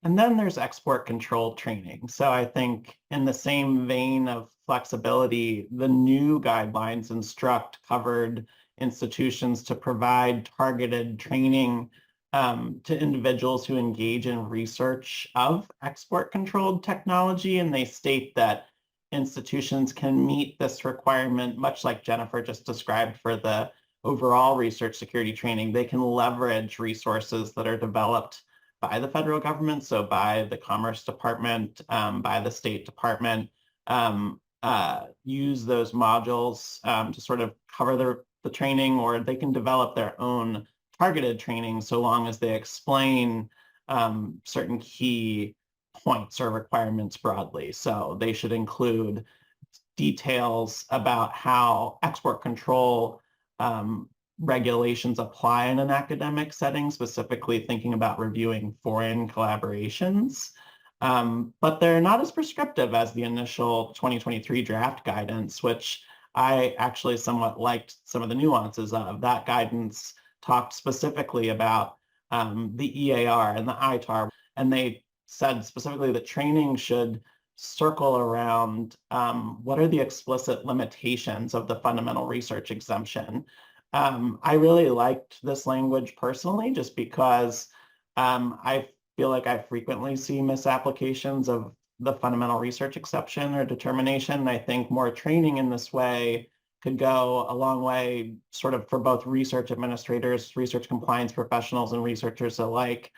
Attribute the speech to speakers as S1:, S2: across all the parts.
S1: And then there's export control training. So I think in the same vein of flexibility, the new guidelines instruct covered institutions to provide targeted training to individuals who engage in research of export controlled technology. And they state that institutions can meet this requirement, much like Jennifer just described for the overall research security training. They can leverage resources that are developed by the federal government, so by the Commerce Department, by the State Department, use those modules to sort of cover the training, or they can develop their own targeted training so long as they explain certain key points or requirements broadly. So they should include details about how export control regulations apply in an academic setting, specifically thinking about reviewing foreign collaborations. But they're not as prescriptive as the initial 2023 draft guidance, which I actually somewhat liked some of the nuances of. That guidance talked specifically about the EAR and the ITAR, and they said specifically that training should circle around what are the explicit limitations of the fundamental research exemption. I really liked this language personally, just because I feel like I frequently see misapplications of the fundamental research exception or determination. I think more training in this way could go a long way, sort of for both research administrators, research compliance professionals, and researchers alike.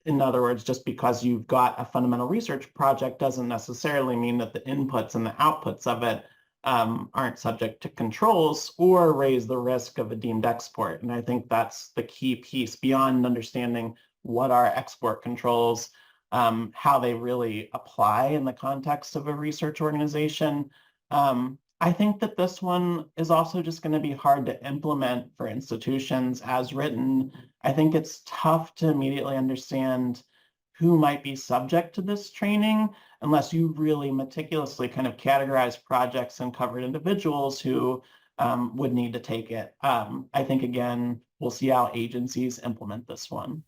S1: In other words, just because you've got a fundamental research project doesn't necessarily mean that the inputs and the outputs of it aren't subject to controls or raise the risk of a deemed export. And I think that's the key piece beyond understanding what are export controls, how they really apply in the context of a research organization. I think that this one is also just going to be hard to implement for institutions as written. I think it's tough to immediately understand who might be subject to this training unless you really meticulously kind of categorize projects and covered individuals who would need to take it. I think, again, we'll see how agencies implement this one.